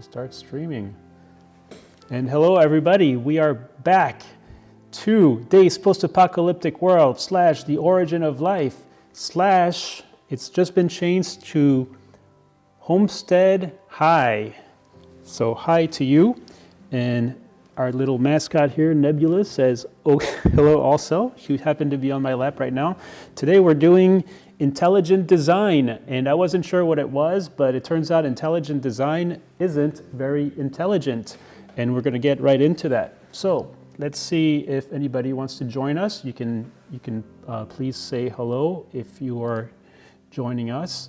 Start streaming. And hello everybody, we are back to Days Post-Apocalyptic World / The Origin of Life / it's just been changed to Homestead High. So hi to you, and our little mascot here, Nebula, says oh hello also. She happened to be on my lap right now. Today we're doing intelligent design, and I wasn't sure what it was, but it turns out intelligent design isn't very intelligent, and we're going to get right into that. So let's see if anybody wants to join us. You can please say hello if you are joining us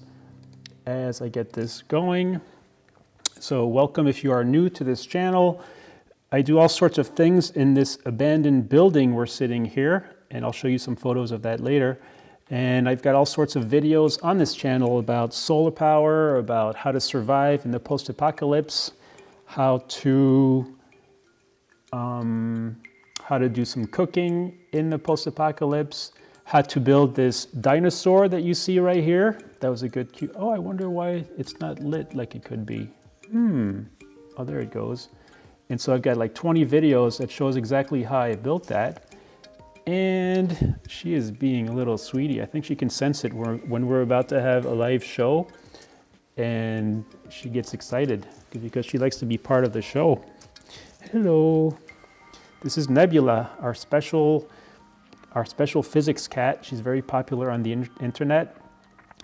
as I get this going. So welcome if you are new to this channel. I do all sorts of things in this abandoned building we're sitting here, and I'll show you some photos of that later. And I've got all sorts of videos on this channel about solar power, about how to survive in the post-apocalypse, how to do some cooking in the post-apocalypse, how to build this dinosaur that you see right here. That was a good cue. Oh, I wonder why it's not lit like it could be. Oh, there it goes. And so I've got like 20 videos that shows exactly how I built that. And she is being a little sweetie. I think she can sense it when we're about to have a live show, and she gets excited because she likes to be part of the show. Hello. This is Nebula, our special physics cat. She's very popular on the internet.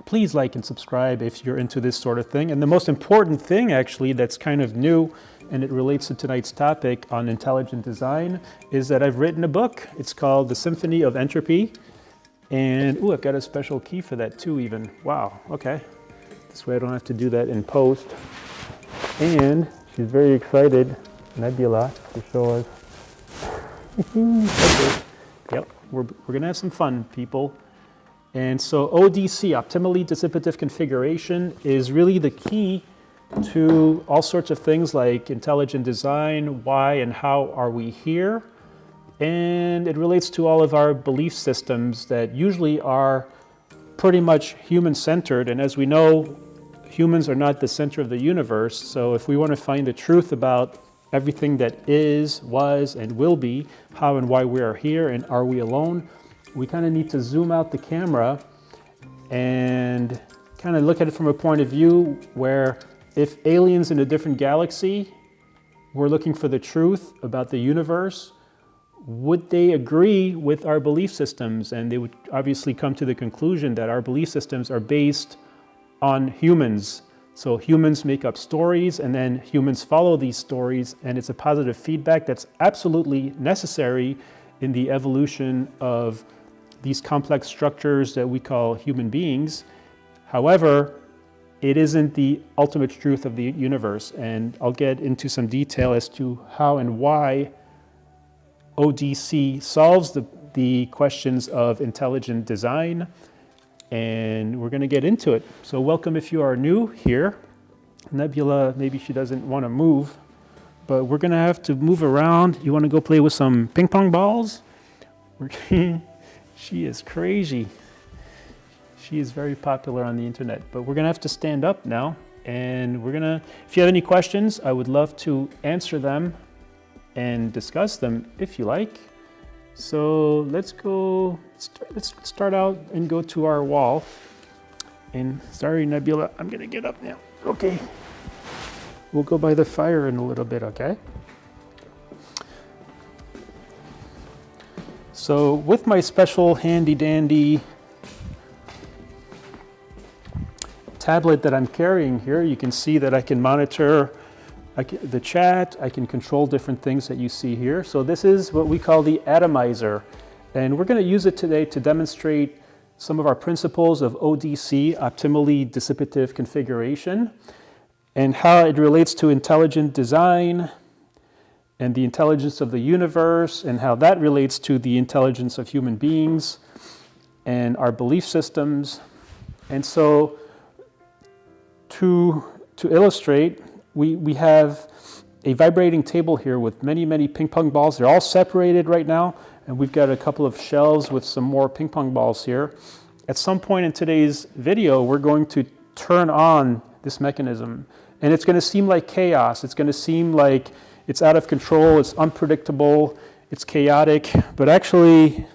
Please like and subscribe if you're into this sort of thing. And the most important thing, actually, that's kind of new, and it relates to tonight's topic on intelligent design, is that I've written a book. It's called The Symphony of Entropy. And, ooh, I've got a special key for that too even. Wow, okay. This way I don't have to do that in post. And she's very excited, Nebula, to show us. Okay. Yep, we're gonna have some fun, people. And so ODC, Optimally Dissipative Configuration, is really the key to all sorts of things like intelligent design, why and how are we here, and it relates to all of our belief systems that usually are pretty much human-centered, and as we know, humans are not the center of the universe, so if we want to find the truth about everything that is, was, and will be, how and why we are here, and are we alone, we kind of need to zoom out the camera and kind of look at it from a point of view where if aliens in a different galaxy were looking for the truth about the universe, would they agree with our belief systems? And they would obviously come to the conclusion that our belief systems are based on humans. So humans make up stories, and then humans follow these stories, and it's a positive feedback that's absolutely necessary in the evolution of these complex structures that we call human beings. However, it isn't the ultimate truth of the universe, and I'll get into some detail as to how and why ODC solves the questions of intelligent design, and we're going to get into it. So welcome if you are new here. Nebula, maybe she doesn't want to move, but we're going to have to move around. You want to go play with some ping pong balls? She is crazy. She is very popular on the internet, but we're gonna have to stand up now, and if you have any questions, I would love to answer them and discuss them if you like. So let's start out and go to our wall. And sorry, Nebula, I'm gonna get up now. Okay. We'll go by the fire in a little bit, okay? So with my special handy dandy tablet that I'm carrying here, you can see that I can monitor the chat, I can control different things that you see here. So this is what we call the atomizer, and we're going to use it today to demonstrate some of our principles of ODC, Optimally Dissipative Configuration, and how it relates to intelligent design and the intelligence of the universe, and how that relates to the intelligence of human beings and our belief systems. And so to illustrate, we have a vibrating table here with many ping pong balls. They're all separated right now, and we've got a couple of shelves with some more ping pong balls here. At some point in today's video, we're going to turn on this mechanism, And it's going to seem like chaos. It's going to seem like it's out of control, it's unpredictable, it's chaotic. But actually,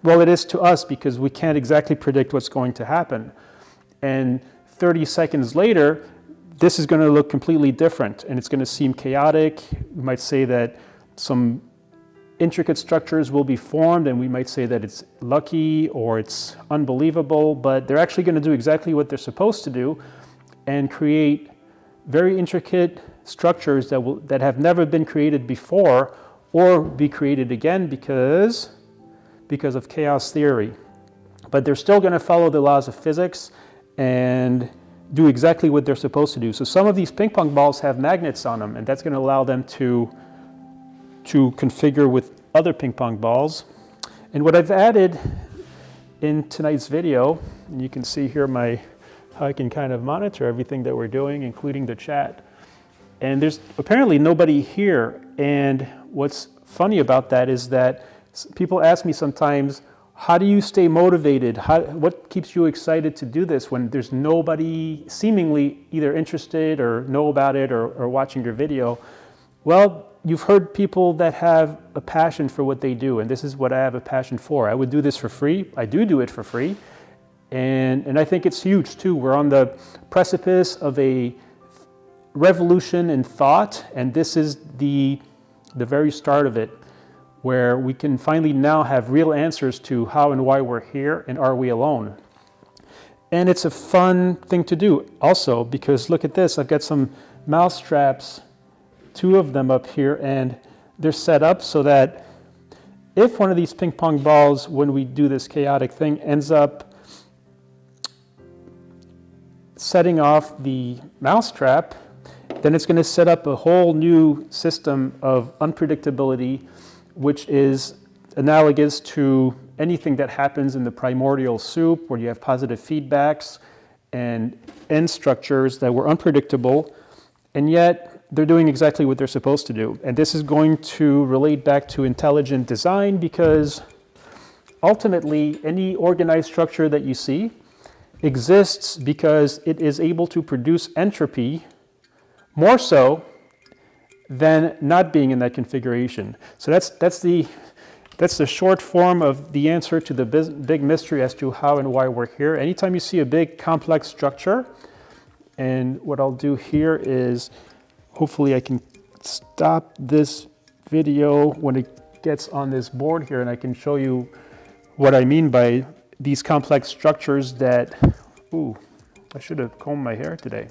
well, it is to us because we can't exactly predict what's going to happen. And 30 seconds later, this is going to look completely different, and it's going to seem chaotic. We might say that some intricate structures will be formed, and we might say that it's lucky or it's unbelievable, but they're actually going to do exactly what they're supposed to do and create very intricate structures that have never been created before or be created again because of chaos theory. But they're still going to follow the laws of physics and do exactly what they're supposed to do. So some of these ping pong balls have magnets on them, and that's going to allow them to configure with other ping pong balls. And what I've added in tonight's video, and you can see here how I can kind of monitor everything that we're doing, including the chat. And there's apparently nobody here. And what's funny about that is that people ask me sometimes, how do you stay motivated? What keeps you excited to do this when there's nobody seemingly either interested or know about it or watching your video? Well, you've heard people that have a passion for what they do, and this is what I have a passion for. I would do this for free. I do it for free. And I think it's huge too. We're on the precipice of a revolution in thought, and this is the very start of it, where we can finally now have real answers to how and why we're here and are we alone. And it's a fun thing to do also because look at this, I've got some mouse traps, 2 of them up here, and they're set up so that if one of these ping pong balls, when we do this chaotic thing, ends up setting off the mouse trap, then it's going to set up a whole new system of unpredictability, which is analogous to anything that happens in the primordial soup, where you have positive feedbacks and end structures that were unpredictable, and yet they're doing exactly what they're supposed to do. And this is going to relate back to intelligent design, because ultimately any organized structure that you see exists because it is able to produce entropy more so than not being in that configuration. So that's the short form of the answer to the big mystery as to how and why we're here. Anytime you see a big complex structure, and what I'll do here is hopefully I can stop this video when it gets on this board here, and I can show you what I mean by these complex structures that, ooh, I should have combed my hair today.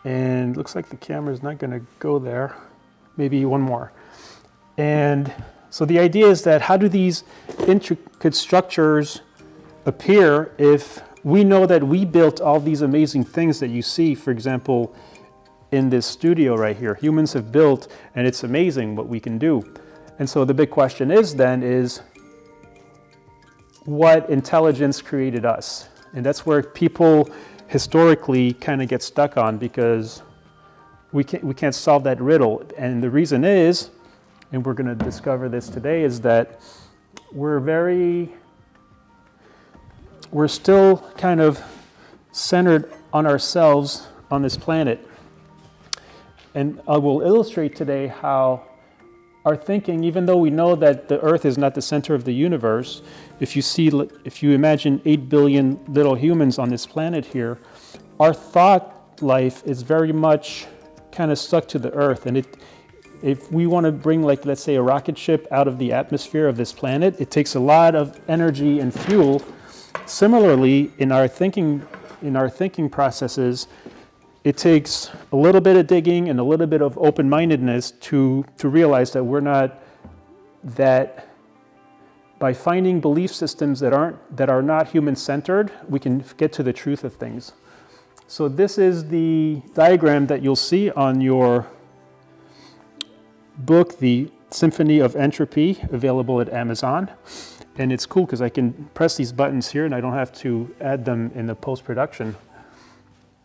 And looks like the camera's not going to go there. Maybe one more. And so the idea is that how do these intricate structures appear if we know that we built all these amazing things that you see, for example, in this studio right here. Humans have built, and it's amazing what we can do. And so the big question is what intelligence created us? And that's where people historically kind of get stuck on, because we can't solve that riddle. And the reason is, and we're going to discover this today, is that we're still kind of centered on ourselves on this planet. And I will illustrate today how our thinking, even though we know that the Earth is not the center of the universe, if you imagine 8 billion little humans on this planet here, our thought life is very much kind of stuck to the Earth. And if we want to bring, like, let's say, a rocket ship out of the atmosphere of this planet, it takes a lot of energy and fuel. Similarly, in our thinking processes, it takes a little bit of digging and a little bit of open-mindedness to realize that we're not that. By finding belief systems that are not human-centered, we can get to the truth of things. So this is the diagram that you'll see on your book, The Symphony of Entropy, available at Amazon. And it's cool because I can press these buttons here and I don't have to add them in the post-production.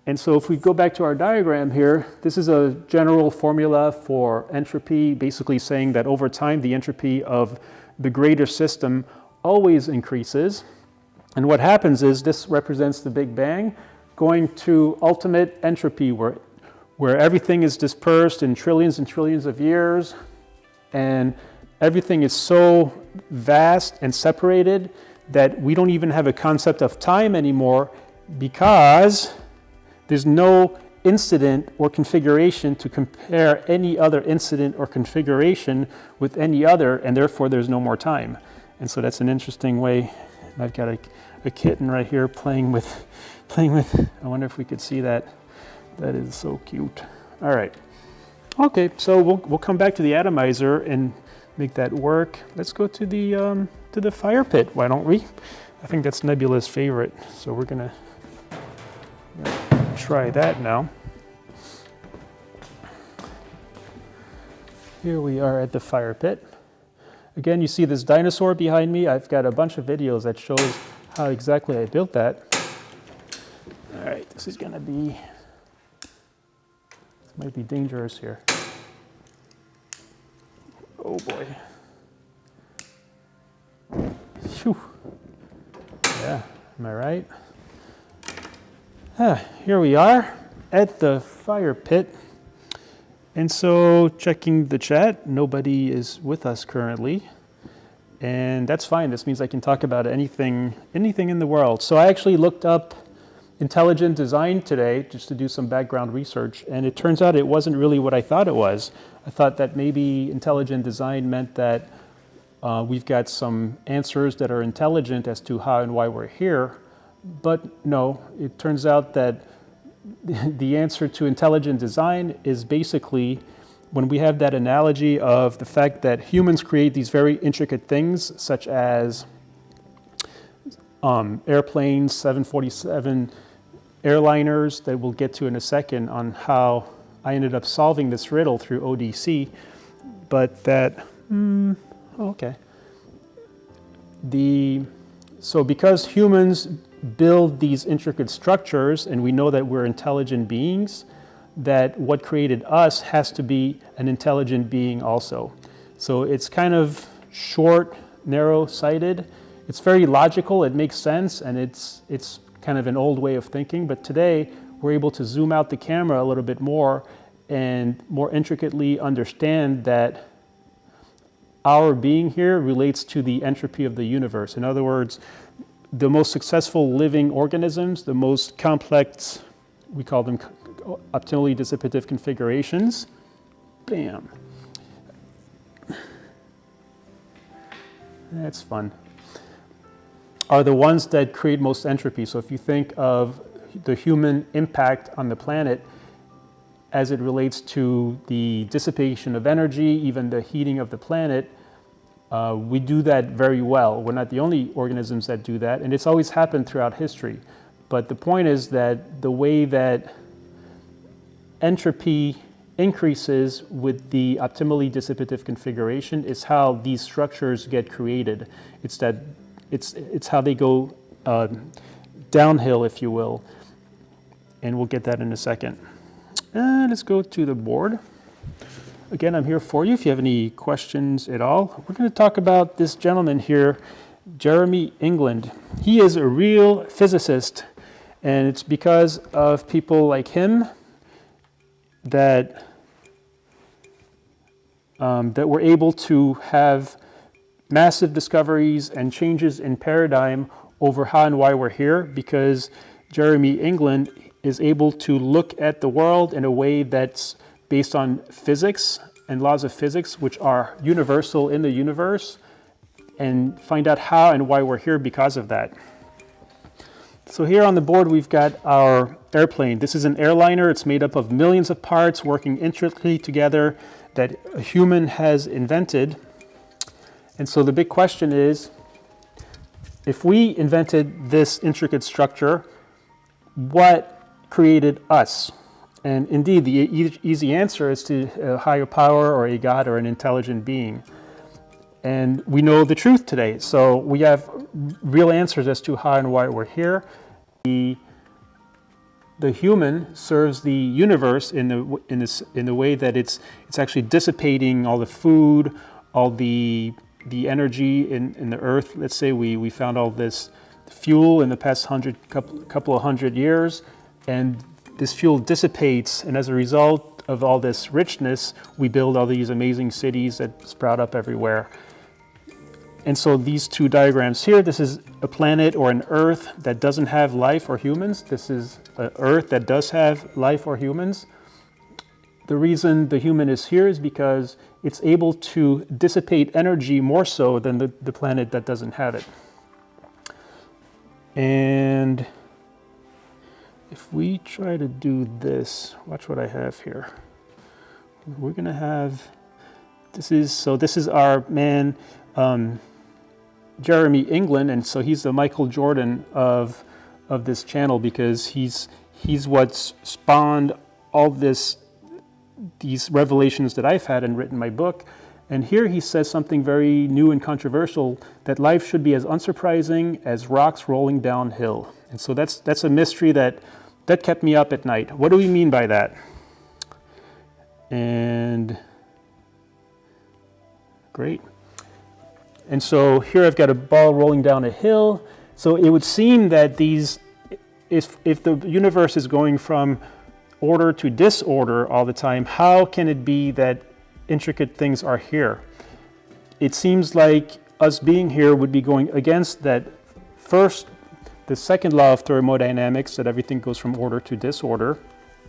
And so if we go back to our diagram here, this is a general formula for entropy, basically saying that over time the entropy of the greater system always increases. And what happens is this represents the Big Bang, going to ultimate entropy, where everything is dispersed in trillions and trillions of years, and everything is so vast and separated that we don't even have a concept of time anymore, because there's no incident or configuration to compare any other incident or configuration with any other, and therefore there's no more time. And so that's an interesting way. I've got a kitten right here playing with, I wonder if we could see that. That is so cute. All right. Okay, so we'll come back to the atomizer and make that work. Let's go to the fire pit, why don't we? I think that's Nebula's favorite, so we're gonna try that now. Here we are at the fire pit. Again, you see this dinosaur behind me. I've got a bunch of videos that shows how exactly I built that. All right, this is gonna be, this might be dangerous here. Oh boy. Phew. Yeah, am I right? Here we are at the fire pit. And so checking the chat, nobody is with us currently. And that's fine. This means I can talk about anything in the world. So I actually looked up intelligent design today just to do some background research. And it turns out it wasn't really what I thought it was. I thought that maybe intelligent design meant that we've got some answers that are intelligent as to how and why we're here. But no, it turns out that the answer to intelligent design is basically when we have that analogy of the fact that humans create these very intricate things, such as airplanes, 747 airliners, that we'll get to in a second on how I ended up solving this riddle through ODC, but that, okay. So because humans build these intricate structures, and we know that we're intelligent beings, that what created us has to be an intelligent being also. So it's kind of short, narrow-sighted. It's very logical, it makes sense, and it's kind of an old way of thinking, but today we're able to zoom out the camera a little bit more and more intricately understand that our being here relates to the entropy of the universe. In other words, the most successful living organisms, the most complex, we call them optimally dissipative configurations. Bam. That's fun. Are the ones that create most entropy. So if you think of the human impact on the planet as it relates to the dissipation of energy, even the heating of the planet, we do that very well. We're not the only organisms that do that, and it's always happened throughout history. But the point is that the way that entropy increases with the optimally dissipative configuration is how these structures get created. It's how they go downhill, if you will, and we'll get that in a second. Let's go to the board. Again, I'm here for you if you have any questions at all. We're going to talk about this gentleman here, Jeremy England. He is a real physicist, and it's because of people like him that we're able to have massive discoveries and changes in paradigm over how and why we're here, because Jeremy England is able to look at the world in a way that's based on physics and laws of physics, which are universal in the universe, and find out how and why we're here because of that. So here on the board, we've got our airplane. This is an airliner. It's made up of millions of parts working intricately together that a human has invented. And so the big question is, if we invented this intricate structure, what created us? And indeed, the easy answer is to a higher power or a God or an intelligent being. And we know the truth today. So we have real answers as to how and why we're here. The human serves the universe in the way that it's actually dissipating all the food, all the energy in the earth. Let's say we found all this fuel in the past couple of hundred years. and this fuel dissipates, and as a result of all this richness, we build all these amazing cities that sprout up everywhere. And so these two diagrams here, this is a planet or an Earth that doesn't have life or humans. This is an Earth that does have life or humans. The reason the human is here is because it's able to dissipate energy more so than the planet that doesn't have it. And if we try to do this, watch what I have here. We're gonna have, this is our man, Jeremy England, and so he's the Michael Jordan of this channel, because he's what's spawned all these revelations that I've had and written my book. And here he says something very new and controversial, that life should be as unsurprising as rocks rolling downhill. And so that's a mystery that kept me up at night. What do we mean by that? And great. And so here I've got a ball rolling down a hill. So it would seem that if the universe is going from order to disorder all the time, how can it be that intricate things are here? It seems like us being here would be going against that first, the second law of thermodynamics, that everything goes from order to disorder.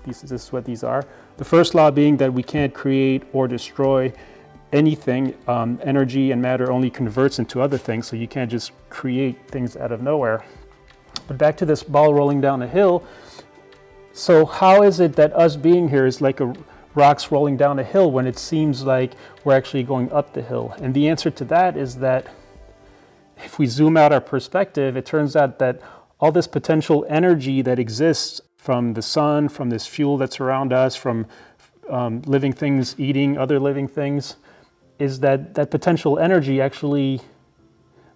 This is what these are. The first law being that we can't create or destroy anything. Energy and matter only converts into other things, so you can't just create things out of nowhere. But back to this ball rolling down a hill. So how is it that us being here is like rocks rolling down a hill when it seems like we're actually going up the hill? And the answer to that is that if we zoom out our perspective, it turns out that all this potential energy that exists from the sun, from this fuel that's around us, from living things eating other living things, is that potential energy actually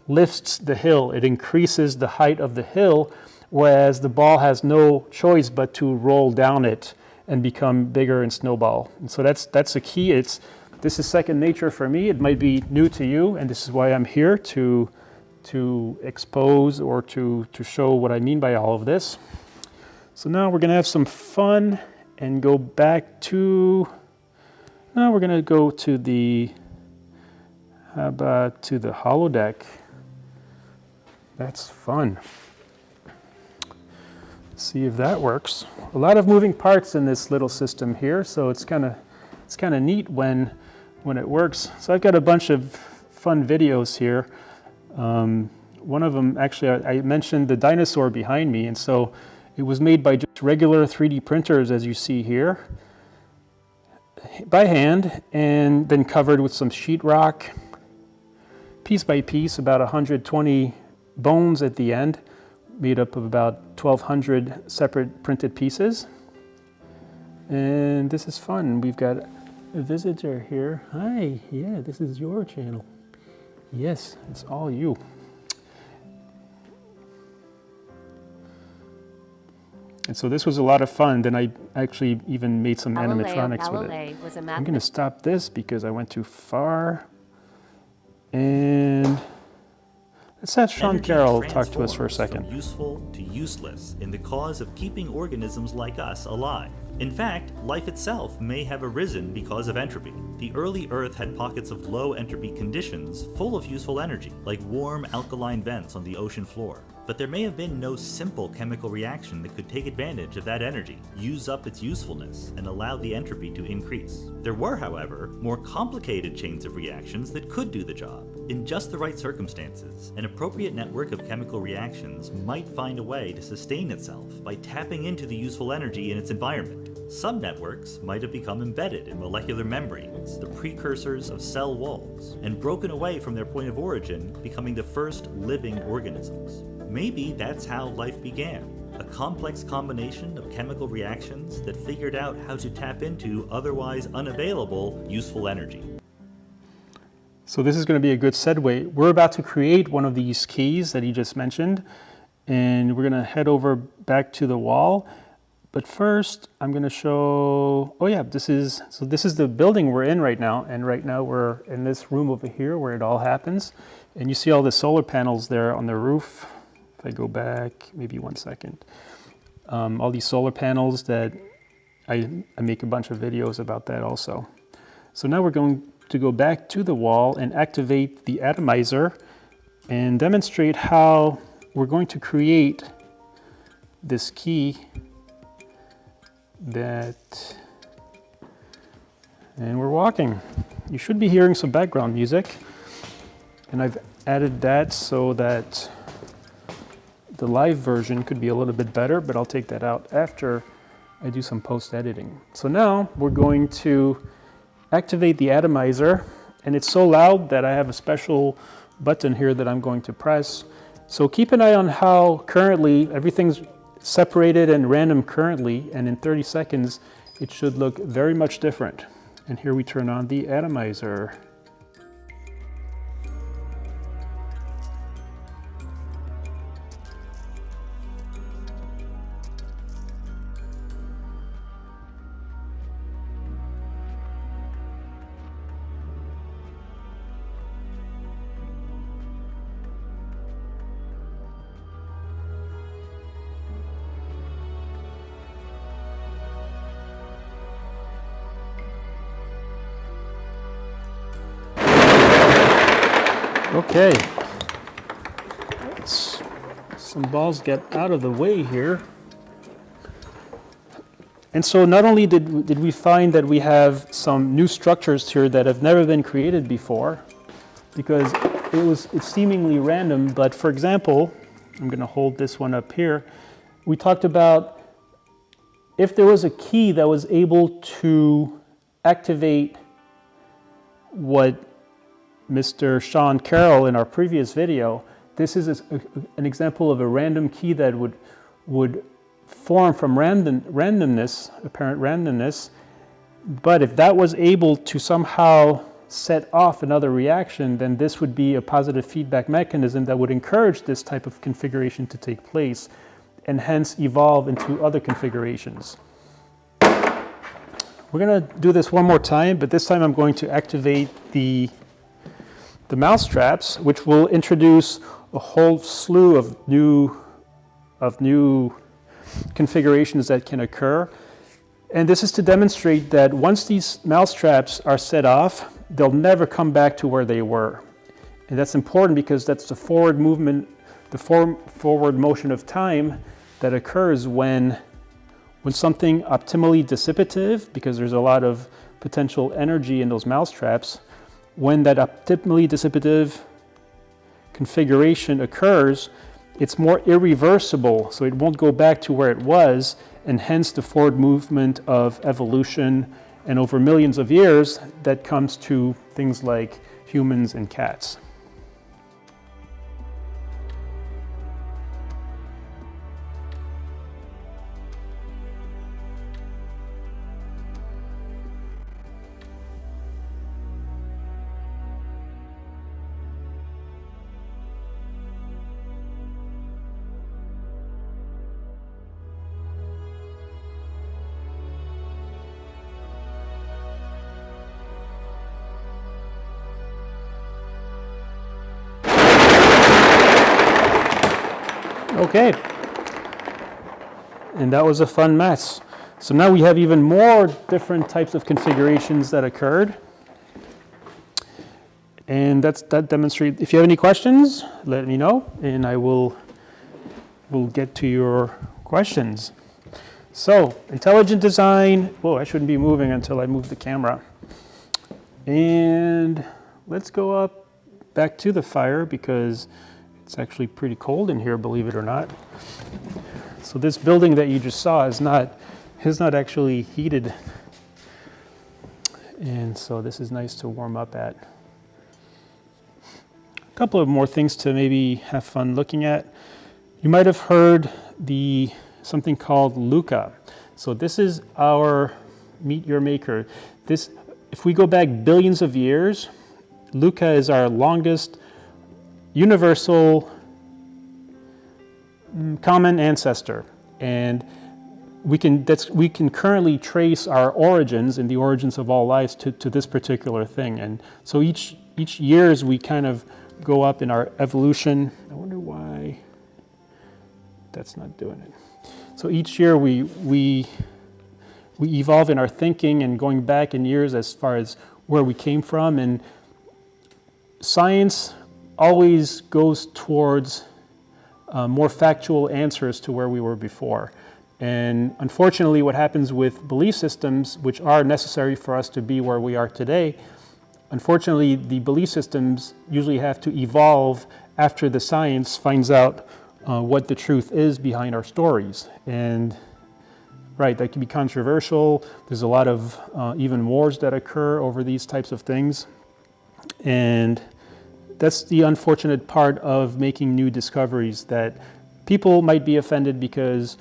lifts the hill. It increases the height of the hill, whereas the ball has no choice but to roll down it and become bigger and snowball. And so that's a key. This is second nature for me. It might be new to you, and this is why I'm here to expose or to show what I mean by all of this. So now we're gonna have some fun and go back to, now we're gonna go to the, how about to the holodeck? That's fun. See if that works. A lot of moving parts in this little system here, so it's kind of neat when it works. So I've got a bunch of fun videos here. One of them, actually, I mentioned the dinosaur behind me, and so it was made by just regular 3D printers, as you see here, by hand, and then covered with some sheetrock, piece by piece, about 120 bones at the end, made up of about 1,200 separate printed pieces. And this is fun. We've got a visitor here. Hi, yeah, this is your channel. Yes, it's all you. And so this was a lot of fun. Then I actually even made some animatronics with it. I'm going to stop this because I went too far. And let's have Sean Carroll talk to us for a second. From useful to useless in the cause of keeping organisms like us alive. In fact, life itself may have arisen because of entropy. The early Earth had pockets of low entropy conditions full of useful energy, like warm alkaline vents on the ocean floor. But there may have been no simple chemical reaction that could take advantage of that energy, use up its usefulness, and allow the entropy to increase. There were, however, more complicated chains of reactions that could do the job. In just the right circumstances, an appropriate network of chemical reactions might find a way to sustain itself by tapping into the useful energy in its environment. Some networks might have become embedded in molecular membranes, the precursors of cell walls, and broken away from their point of origin, becoming the first living organisms. Maybe that's how life began, a complex combination of chemical reactions that figured out how to tap into otherwise unavailable useful energy. So this is going to be a good segue. We're about to create one of these keys that he just mentioned, and we're going to head over back to the wall. But first, I'm going to show, oh yeah, this is the building we're in right now, and right now we're in this room over here where it all happens. And you see all the solar panels there on the roof. If I go back, maybe 1 second. all these solar panels that I make a bunch of videos about that also. So now we're going to go back to the wall and activate the atomizer and demonstrate how we're going to create this key that, and we're walking. You should be hearing some background music, and I've added that so that the live version could be a little bit better, but I'll take that out after I do some post-editing. So now we're going to activate the atomizer, and it's so loud that I have a special button here that I'm going to press. So keep an eye on how currently everything's separated and random currently, and in 30 seconds it should look very much different. And here we turn on the atomizer. Okay, some balls get out of the way here. And so not only did we find that we have some new structures here that have never been created before, because it's seemingly random, but for example, I'm going to hold this one up here. We talked about if there was a key that was able to activate what Mr. Sean Carroll in our previous video, this is an example of a random key that would form from randomness, apparent randomness. But if that was able to somehow set off another reaction, then this would be a positive feedback mechanism that would encourage this type of configuration to take place and hence evolve into other configurations. We're going to do this one more time, but this time I'm going to activate the mouse traps, which will introduce a whole slew of new configurations that can occur. And this is to demonstrate that once these mouse traps are set off, they'll never come back to where they were. And that's important because that's the forward movement, the forward motion of time that occurs when something optimally dissipative, because there's a lot of potential energy in those mouse traps, when that optimally dissipative configuration occurs, it's more irreversible, so it won't go back to where it was, and hence the forward movement of evolution, and over millions of years, that comes to things like humans and cats. Okay, and that was a fun mess. So now we have even more different types of configurations that occurred. And that demonstrates, if you have any questions, let me know, and we'll get to your questions. So, intelligent design, whoa, I shouldn't be moving until I move the camera. And let's go up back to the fire because it's actually pretty cold in here, believe it or not. So this building that you just saw is not actually heated. And so this is nice to warm up at. A couple of more things to maybe have fun looking at. You might have heard something called Luca. So this is our Meet Your Maker. If we go back billions of years, Luca is our longest universal common ancestor, and we can currently trace our origins and the origins of all lives to this particular thing. And so each years we kind of go up in our evolution. I wonder why that's not doing it. So each year we evolve in our thinking and going back in years as far as where we came from, and science always goes towards more factual answers to where we were before. And unfortunately, what happens with belief systems, which are necessary for us to be where we are today, unfortunately, the belief systems usually have to evolve after the science finds out what the truth is behind our stories. And right, that can be controversial. There's a lot of even wars that occur over these types of things. And that's the unfortunate part of making new discoveries, that people might be offended because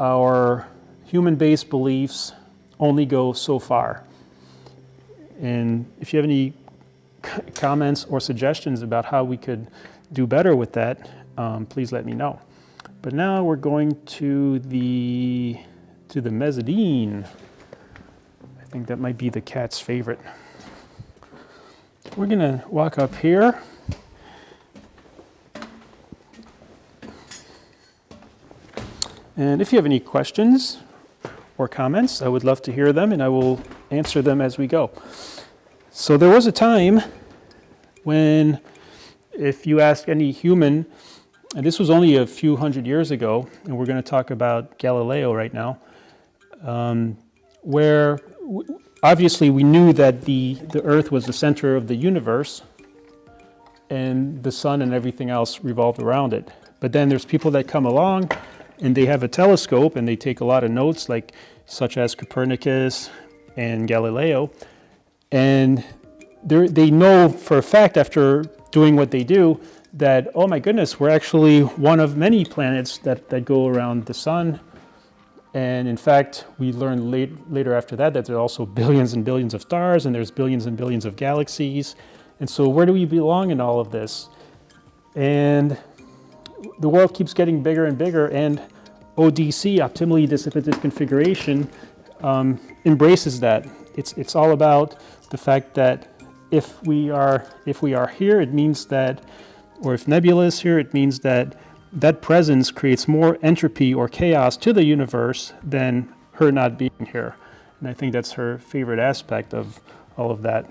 our human-based beliefs only go so far. And if you have any comments or suggestions about how we could do better with that, please let me know. But now we're going to the mezzanine. I think that might be the cat's favorite. We're gonna walk up here. And if you have any questions or comments, I would love to hear them, and I will answer them as we go. So there was a time when, if you ask any human, and this was only a few hundred years ago, and we're going to talk about Galileo right now, where obviously we knew that the Earth was the center of the universe, and the sun and everything else revolved around it. But then there's people that come along, and they have a telescope, and they take a lot of notes, like such as Copernicus and Galileo, and they know for a fact, after doing what they do, that, oh my goodness, we're actually one of many planets that go around the sun. And in fact, we learned later after that there are also billions and billions of stars, and there's billions and billions of galaxies. And so where do we belong in all of this? And the world keeps getting bigger and bigger, and ODC, Optimally Dissipative Configuration, embraces that. It's all about the fact that if we are here, it means that, or if nebula is here, it means that that presence creates more entropy or chaos to the universe than her not being here. And I think that's her favorite aspect of all of that.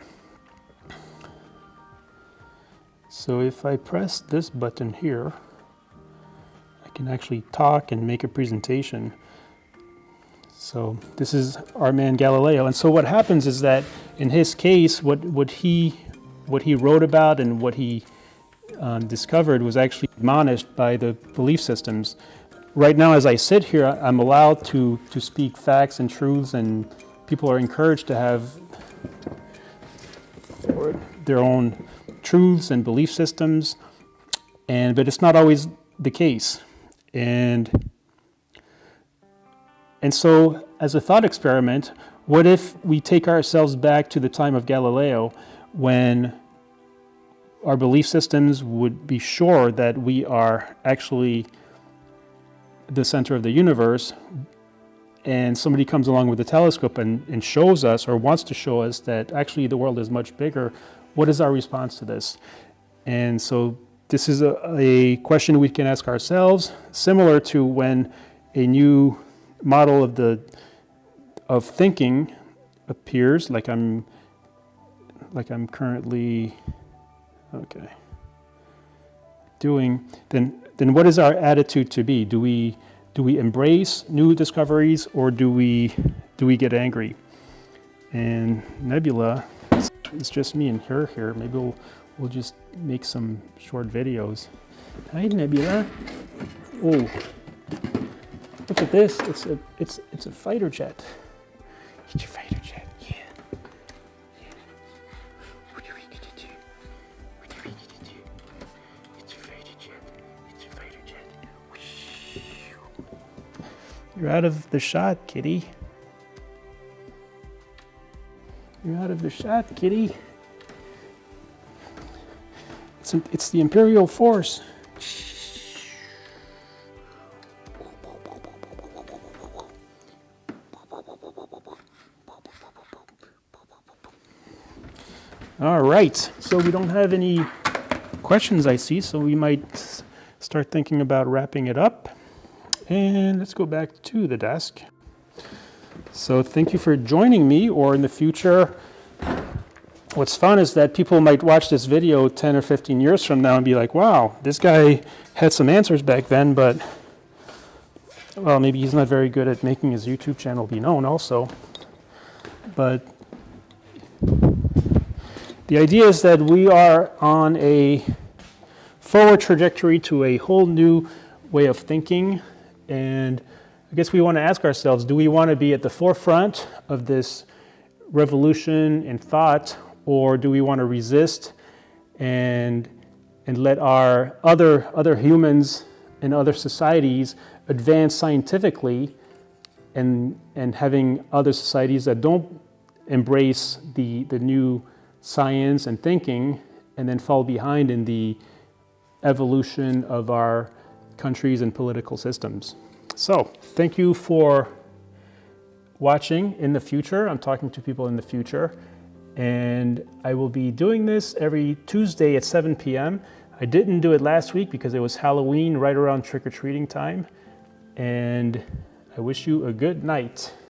So if I press this button here, I can actually talk and make a presentation. So this is our man Galileo. And so what happens is that in his case, what he wrote about and what he discovered was actually admonished by the belief systems. Right now, as I sit here, I'm allowed to speak facts and truths, and people are encouraged to have their own truths and belief systems, but it's not always the case. And so, as a thought experiment, what if we take ourselves back to the time of Galileo, when our belief systems would be sure that we are actually the center of the universe, and somebody comes along with a telescope and shows us, or wants to show us, that actually the world is much bigger? What is our response to this? And so this is a question we can ask ourselves, similar to when a new model of thinking appears, like I'm currently doing. Then what is our attitude to be? Do we embrace new discoveries, or do we get angry? And Nebula, it's just me and her here. Maybe we'll just make some short videos. Hi, Nebula. Oh, look at this. It's a fighter jet. It's your fighter jet. Yeah. What are we gonna do? What are we gonna do? It's your fighter jet. It's your fighter jet. You're out of the shot, kitty. You're out of the shot, kitty. It's the Imperial Force. All right, so we don't have any questions, I see, so we might start thinking about wrapping it up. And let's go back to the desk. So thank you for joining me, or in the future, what's fun is that people might watch this video 10 or 15 years from now and be like, wow, this guy had some answers back then, but, well, maybe he's not very good at making his YouTube channel be known also. But the idea is that we are on a forward trajectory to a whole new way of thinking, and I guess we want to ask ourselves, do we want to be at the forefront of this revolution in thought, or do we want to resist and let our other humans and other societies advance scientifically, and having other societies that don't embrace the new science and thinking and then fall behind in the evolution of our countries and political systems? So thank you for watching in the future. I'm talking to people in the future, and I will be doing this every Tuesday at 7 p.m. I didn't do it last week because it was Halloween, right around trick-or-treating time, and I wish you a good night.